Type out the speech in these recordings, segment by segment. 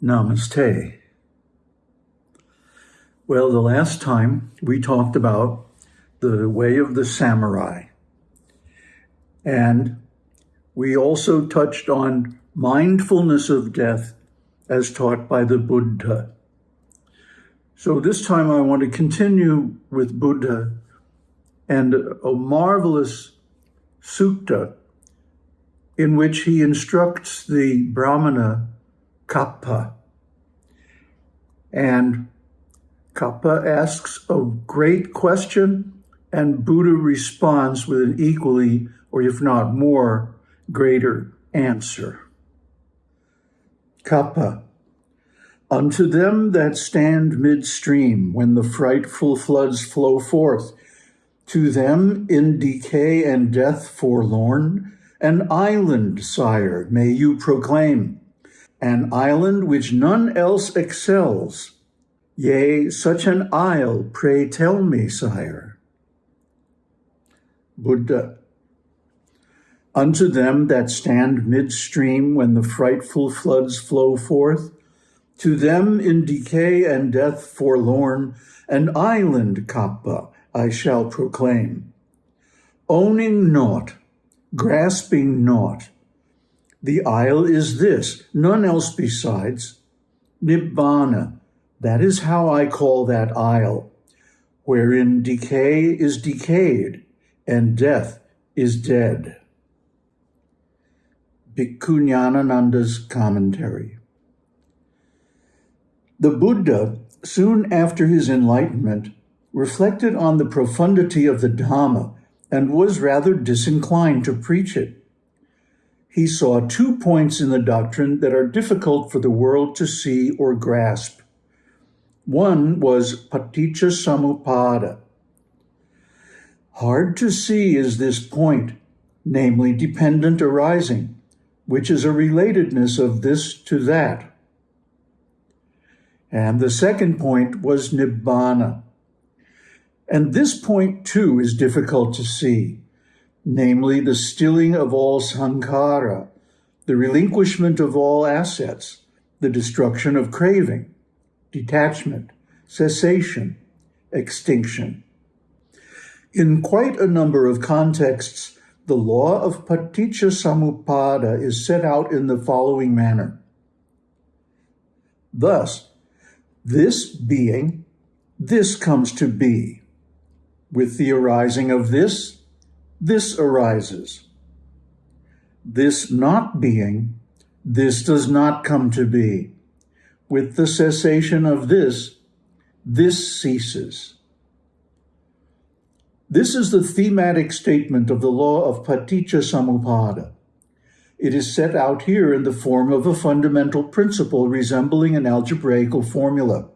Namaste. Well, the last time we talked about the way of the samurai, and we also touched on mindfulness of death as taught by the Buddha. So this time I want to continue with Buddha and a marvelous sutta in which he instructs the Brahmana Kappa. And Kappa asks a great question, and Buddha responds with an equally, or if not more, greater answer. Kappa, unto them that stand midstream when the frightful floods flow forth, to them in decay and death forlorn, an island, Sire, may you proclaim, an island which none else excels. Yea, such an isle, pray tell me, Sire. Buddha, unto them that stand midstream when the frightful floods flow forth, to them in decay and death forlorn, an island, Kappa, I shall proclaim. Owning naught, grasping naught, the isle is this, none else besides, Nibbāna. That is how I call that isle, wherein decay is decayed and death is dead. Bhikkhu Ñāṇananda's commentary. The Buddha, soon after his enlightenment, reflected on the profundity of the Dhamma and was rather disinclined to preach it. He saw 2 points in the doctrine that are difficult for the world to see or grasp. One was paticca samuppada. Hard to see is this point, namely dependent arising, which is a relatedness of this to that. And the second point was Nibbāna. And this point too is difficult to see, namely the stilling of all sankhara, the relinquishment of all assets, the destruction of craving, detachment, cessation, extinction. In quite a number of contexts, the law of paticca samuppada is set out in the following manner. Thus, this being, this comes to be. With the arising of this, this arises. This not being, this does not come to be. With the cessation of this, this ceases. This is the thematic statement of the law of paticca samuppada. It is set out here in the form of a fundamental principle resembling an algebraical formula.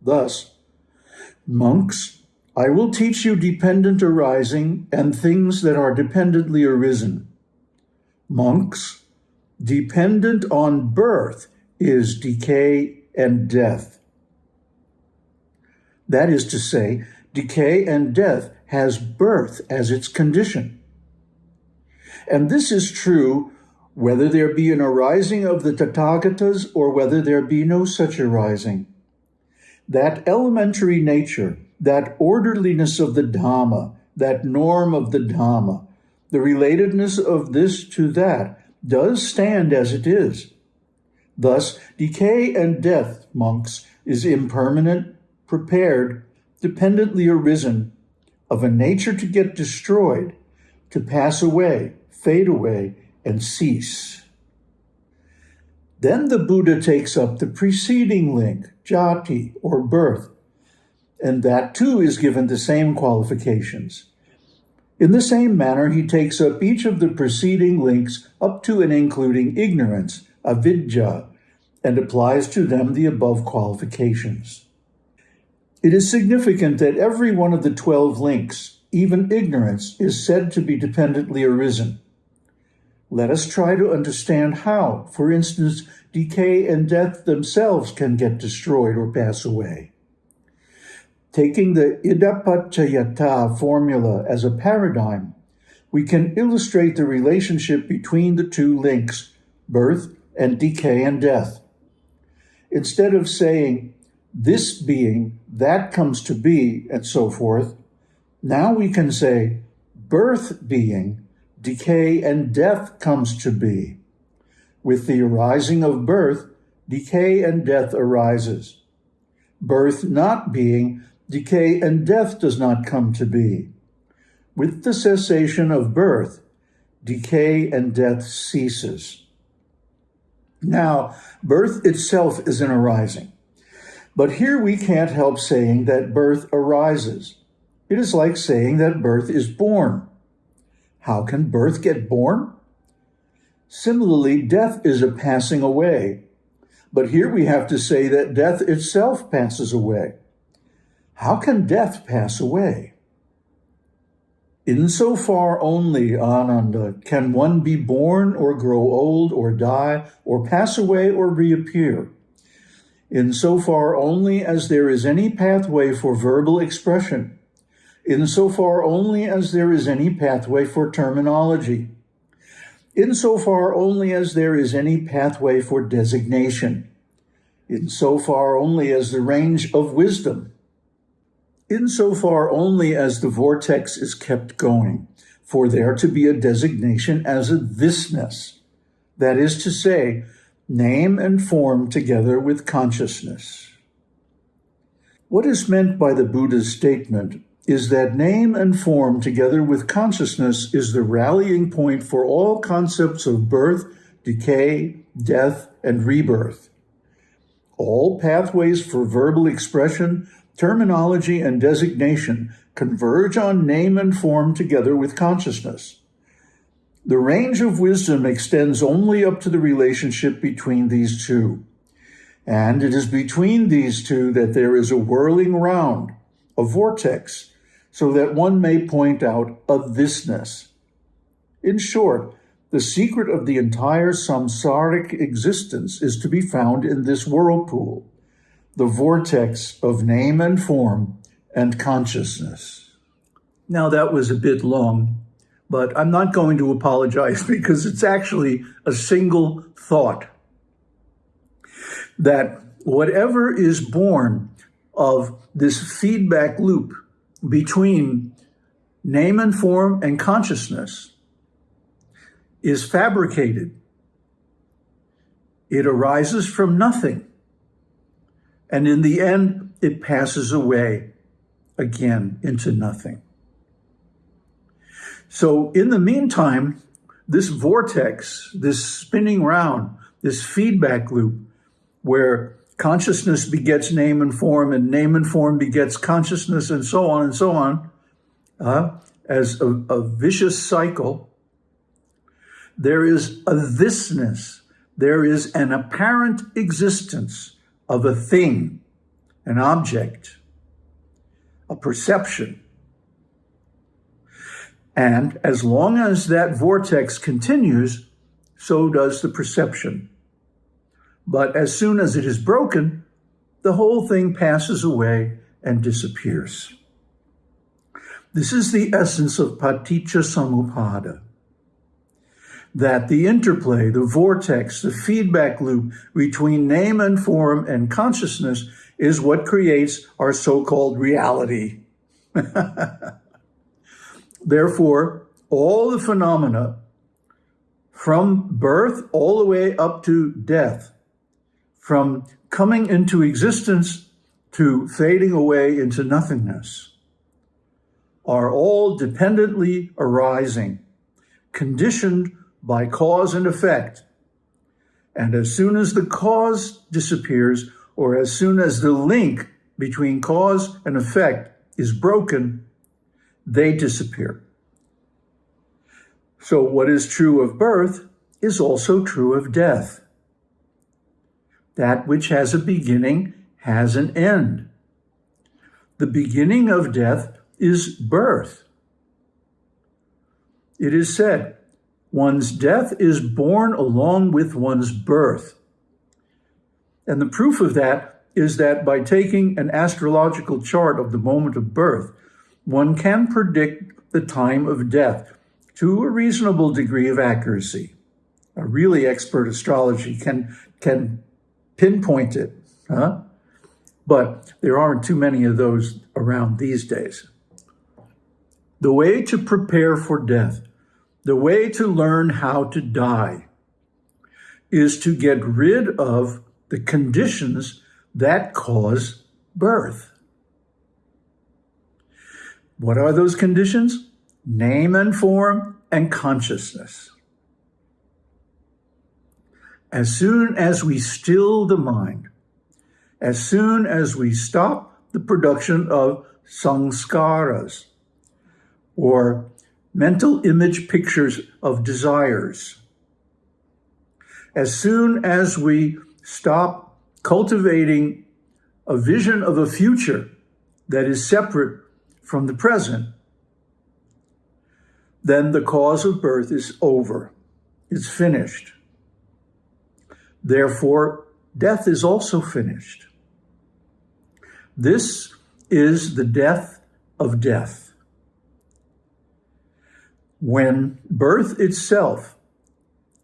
Thus, monks, I will teach you dependent arising and things that are dependently arisen. Monks, dependent on birth is decay and death. That is to say, decay and death has birth as its condition. And this is true whether there be an arising of the Tathagatas or whether there be no such arising. That elementary nature, that orderliness of the Dhamma, that norm of the Dhamma, the relatedness of this to that, does stand as it is. Thus, decay and death, monks, is impermanent, prepared, dependently arisen, of a nature to get destroyed, to pass away, fade away, and cease. Then the Buddha takes up the preceding link, jati, or birth, and that too is given the same qualifications. In the same manner, he takes up each of the preceding links up to and including ignorance, avidya, and applies to them the above qualifications. It is significant that every one of the 12 links, even ignorance, is said to be dependently arisen. Let us try to understand how, for instance, decay and death themselves can get destroyed or pass away. Taking the idappaccayata formula as a paradigm, we can illustrate the relationship between the 2 links, birth and decay and death. instead of saying this being, that comes to be, and so forth, now we can say birth being, decay and death comes to be. With the arising of birth, decay and death arises. Birth not being, decay and death does not come to be. With the cessation of birth, decay and death ceases. Now, birth itself is an arising. But here we can't help saying that birth arises. It is like saying that birth is born. How can birth get born? Similarly, death is a passing away. But here we have to say that death itself passes away. How can death pass away? Insofar only, Ananda, can one be born or grow old or die or pass away or reappear. Insofar only as there is any pathway for verbal expression. Insofar only as there is any pathway for terminology. Insofar only as there is any pathway for designation. Insofar only as the range of wisdom. Insofar only as the vortex is kept going, for there to be a designation as a thisness, that is to say, name and form together with consciousness. What is meant by the Buddha's statement is that name and form together with consciousness is the rallying point for all concepts of birth, decay, death, and rebirth. All pathways for verbal expression, terminology, and designation converge on name and form together with consciousness. The range of wisdom extends only up to the relationship between these two. And it is between these two that there is a whirling round, a vortex, so that one may point out a thisness. In short, the secret of the entire samsaric existence is to be found in this whirlpool, the vortex of name and form and consciousness. Now that was a bit long, but I'm not going to apologize because it's actually a single thought. That whatever is born of this feedback loop between name and form and consciousness is fabricated. It arises from nothing. And in the end, it passes away again into nothing. So in the meantime, this vortex, this spinning round, this feedback loop, where consciousness begets name and name and form begets consciousness, and so on, as a vicious cycle, there is a thisness. There is an apparent existence of a thing, an object, a perception. And as long as that vortex continues, so does the perception. But as soon as it is broken, the whole thing passes away and disappears. This is the essence of paticca samuppada. That the interplay, the vortex, the feedback loop between name and form and consciousness is what creates our so-called reality. Therefore, all the phenomena from birth all the way up to death, from coming into existence to fading away into nothingness, are all dependently arising, conditioned by cause and effect. And as soon as the cause disappears, or as soon as the link between cause and effect is broken, they disappear. So what is true of birth is also true of death. That which has a beginning has an end. The beginning of death is birth. It is said, one's death is born along with one's birth. And the proof of that is that by taking an astrological chart of the moment of birth, one can predict the time of death to a reasonable degree of accuracy. A really expert astrology can pinpoint it, huh? But there aren't too many of those around these days. The way to prepare for death, the way to learn how to die, is to get rid of the conditions that cause birth. What are those conditions? Name and form and consciousness. As soon as we still the mind, as soon as we stop the production of samskaras, or mental image pictures of desires, as soon as we stop cultivating a vision of a future that is separate from the present, then the cause of birth is over. It's finished. Therefore, death is also finished. This is the death of death. When birth itself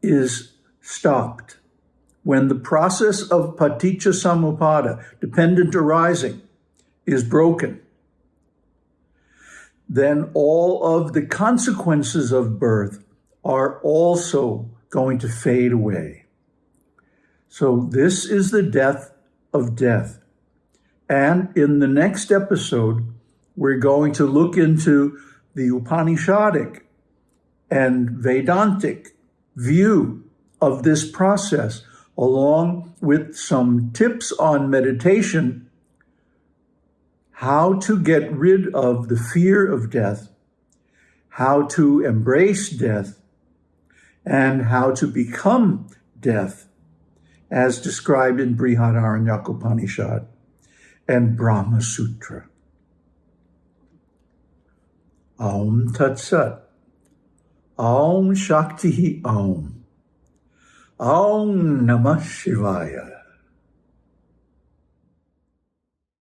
is stopped, when the process of paticca-samuppada, dependent arising, is broken, then all of the consequences of birth are also going to fade away. So this is the death of death. And in the next episode, we're going to look into the Upanishadic and Vedantic view of this process, along with some tips on meditation, how to get rid of the fear of death, how to embrace death, and how to become death, as described in Brihadaranyaka and Brahma Sutra. Om Tat Sat. Om Shakti Om. Om Namah Shivaya.